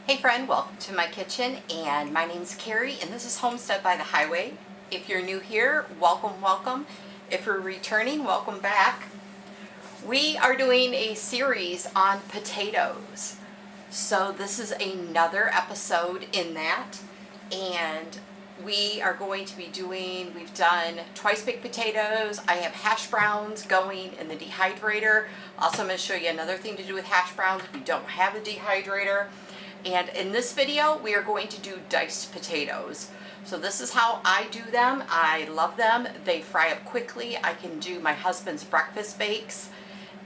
Hey friend, welcome to my kitchen, and my name's Kari and this is Homestead by the Highway. If you're new here, welcome, welcome. If you're returning, welcome back. We are doing a series on potatoes. So this is another episode in that, and we are going to be doing, we've done twice baked potatoes. I have hash browns going in the dehydrator. Also, I'm going to show you another thing to do with hash browns if you don't have a dehydrator. And in this video, we are going to do diced potatoes. So this is how I do them. I love them. They fry up quickly. I can do my husband's breakfast bakes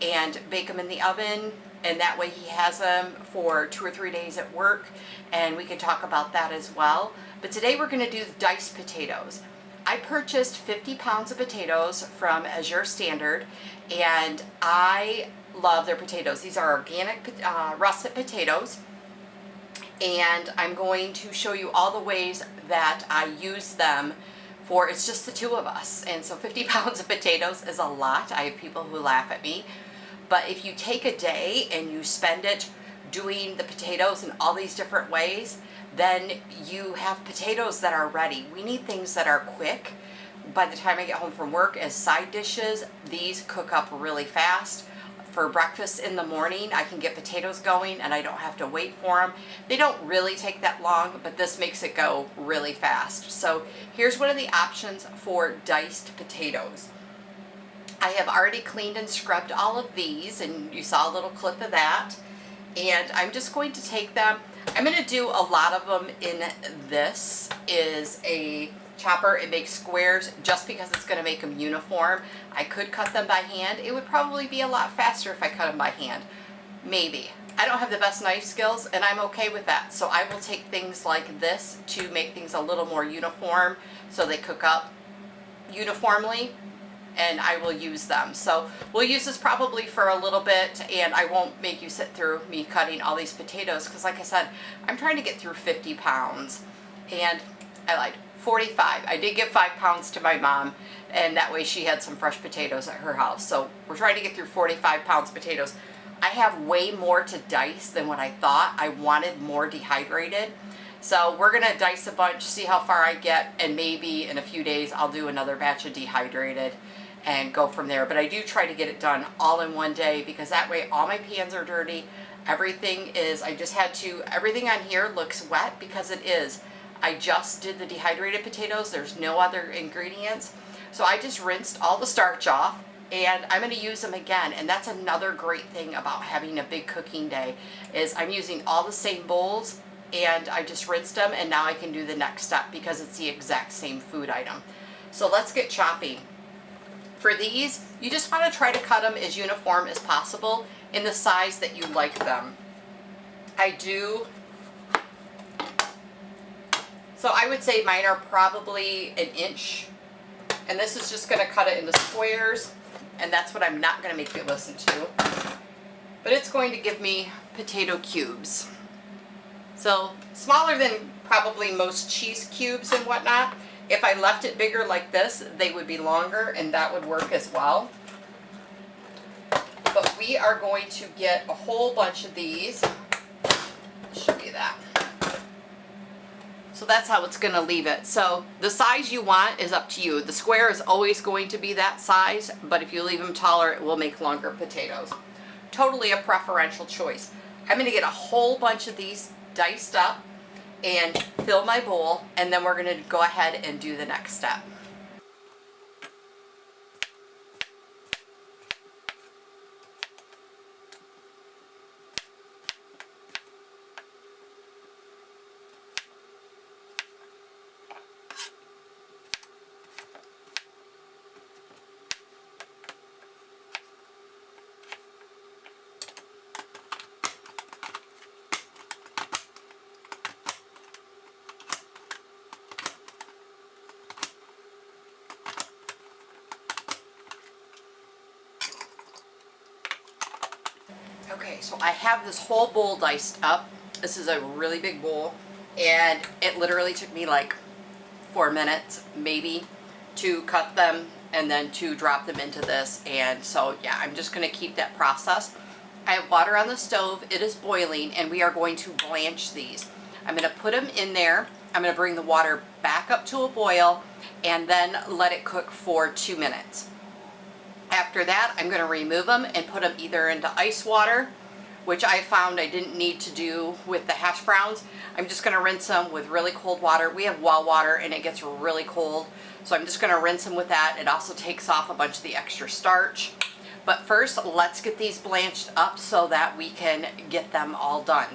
and bake them in the oven, and that way he has them for 2 or 3 days at work, and we can talk about that as well. But today we're going to do the diced potatoes. I purchased 50 pounds of potatoes from Azure Standard, and I love their potatoes. These are organic russet potatoes. And I'm going to show you all the ways that I use them for, it's just the two of us. And so 50 pounds of potatoes is a lot. I have people who laugh at me. But if you take a day and you spend it doing the potatoes in all these different ways, then you have potatoes that are ready. We need things that are quick. By the time I get home from work, as side dishes, these cook up really fast. For breakfast in the morning, I can get potatoes going and I don't have to wait for them. They don't really take that long, but this makes it go really fast. So here's one of the options for diced potatoes. I have already cleaned and scrubbed all of these, and you saw a little clip of that. And I'm just going to take them. I'm going to do a lot of them in this is a chopper. It makes squares just because it's going to make them uniform. I could cut them by hand. It would probably be a lot faster if I cut them by hand. Maybe. I don't have the best knife skills, and I'm okay with that. So I will take things like this to make things a little more uniform so they cook up uniformly, and I will use them. So we'll use this probably for a little bit, and I won't make you sit through me cutting all these potatoes because, like I said, I'm trying to get through 50 pounds. And I lied. 45. I did give 5 pounds to my mom, and that way she had some fresh potatoes at her house. So we're trying to get through 45 pounds of potatoes. I have way more to dice than what I thought. I wanted more dehydrated. So we're going to dice a bunch, see how far I get, and maybe in a few days I'll do another batch of dehydrated and go from there. But I do try to get it done all in one day because that way all my pans are dirty. Everything is, everything on here looks wet because it is. I just did the dehydrated potatoes. There's no other ingredients. So I just rinsed all the starch off, and I'm going to use them again. And that's another great thing about having a big cooking day is I'm using all the same bowls, and I just rinsed them, and now I can do the next step because it's the exact same food item. So let's get chopping. For these, you just want to try to cut them as uniform as possible in the size that you like them. So I would say mine are probably an inch, and this is just going to cut it into squares, and that's what I'm not going to make you listen to. But it's going to give me potato cubes. So smaller than probably most cheese cubes and whatnot. If I left it bigger like this, they would be longer, and that would work as well. But we are going to get a whole bunch of these. I'll show you that. So that's how it's going to leave it. So the size you want is up to you. The square is always going to be that size, but if you leave them taller, it will make longer potatoes. Totally a preferential choice. I'm going to get a whole bunch of these diced up and fill my bowl, and then we're going to go ahead and do the next step. Okay, so I have this whole bowl diced up. This is a really big bowl, and it literally took me like 4 minutes maybe to cut them and then to drop them into this. And so yeah, I'm just going to keep that process I have water on the stove, it is boiling, and we are going to blanch these. I'm going to put them in there. I'm going to bring the water back up to a boil and then let it cook for 2 minutes. After that, I'm going to remove them and put them either into ice water, which I found I didn't need to do with the hash browns. I'm just going to rinse them with really cold water. We have well water and it gets really cold, so I'm just going to rinse them with that. It also takes off a bunch of the extra starch. But first, let's get these blanched up so that we can get them all done.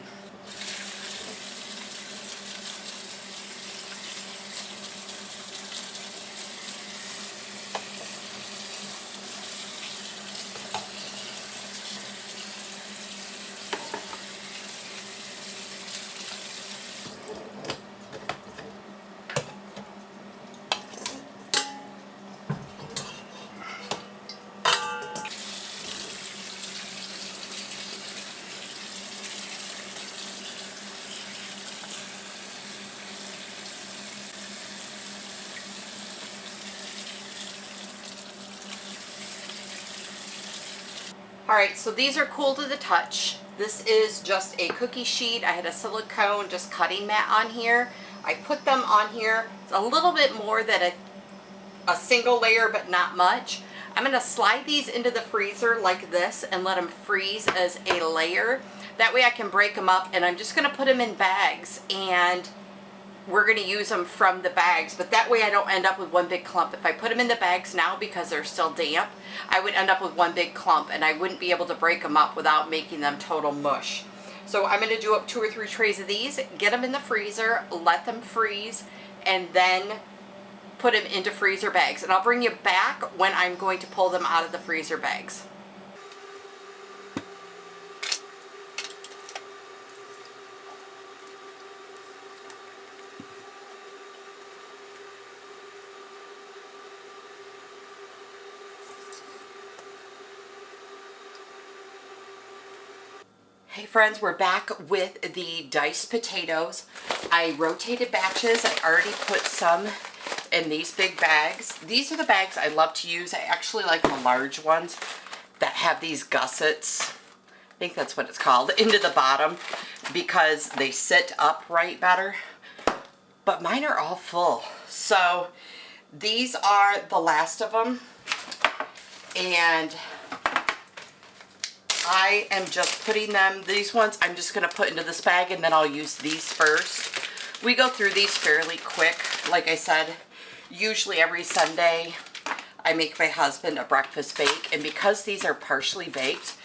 Alright, so these are cool to the touch. This is just a cookie sheet. I had a silicone just cutting mat on here. I put them on here. It's a little bit more than a single layer, but not much. I'm going to slide these into the freezer like this and let them freeze as a layer. That way I can break them up, and I'm just going to put them in bags, and we're going to use them from the bags, but that way I don't end up with one big clump. If I put them in the bags now because they're still damp, I would end up with one big clump and I wouldn't be able to break them up without making them total mush. So I'm going to do up 2 or 3 trays of these, get them in the freezer, let them freeze, and then put them into freezer bags. And I'll bring you back when I'm going to pull them out of the freezer bags. Hey friends, we're back with the diced potatoes. I rotated batches. I already put some in these big bags. These are the bags I love to use. I actually like the large ones that have these gussets, I think that's what it's called, into the bottom because they sit upright better. But mine are all full. So these are the last of them. And I am just putting them, these ones I'm just going to put into this bag, and then I'll use these first. We go through these fairly quick. Like I said, usually every Sunday I make my husband a breakfast bake, and because these are partially baked,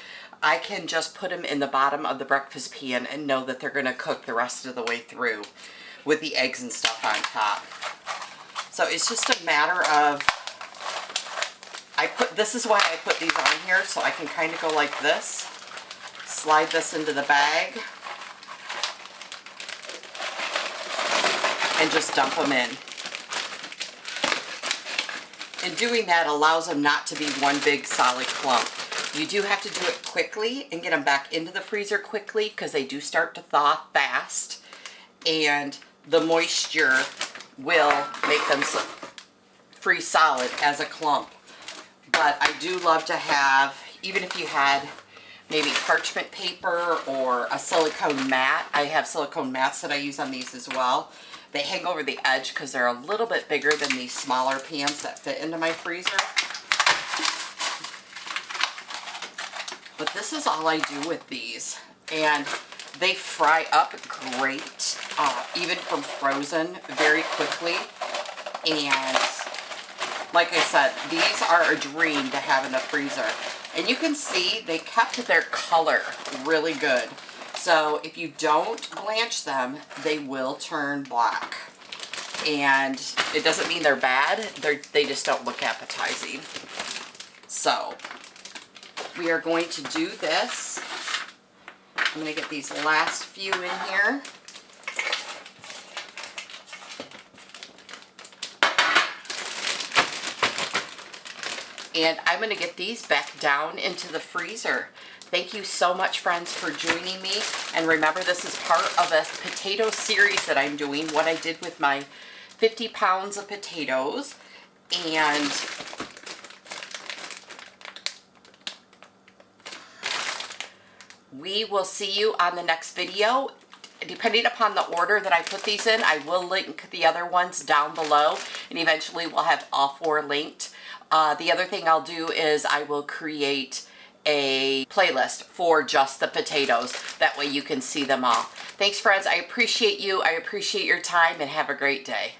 I can just put them in the bottom of the breakfast pan and know that they're going to cook the rest of the way through with the eggs and stuff on top. So it's just a matter of, this is why I put these on here, so I can kind of go like this, slide this into the bag, and just dump them in. And doing that allows them not to be one big solid clump. You do have to do it quickly and get them back into the freezer quickly because they do start to thaw fast, and the moisture will make them freeze solid as a clump. But I do love to have, even if you had maybe parchment paper or a silicone mat. I have silicone mats that I use on these as well. They hang over the edge because they're a little bit bigger than these smaller pans that fit into my freezer. But this is all I do with these. And they fry up great, even from frozen, very quickly. And like I said, these are a dream to have in the freezer. And you can see they kept their color really good. So if you don't blanch them, they will turn black. And it doesn't mean they're bad, they just don't look appetizing. So we are going to do this. I'm going to get these last few in here. And I'm going to get these back down into the freezer. Thank you so much, friends, for joining me. And remember, this is part of a potato series that I'm doing, what I did with my 50 pounds of potatoes. And we will see you on the next video. Depending upon the order that I put these in, I will link the other ones down below, and eventually we'll have all 4 linked. The other thing I'll do is I will create a playlist for just the potatoes. That way you can see them all. Thanks, friends. I appreciate you. I appreciate your time, and have a great day.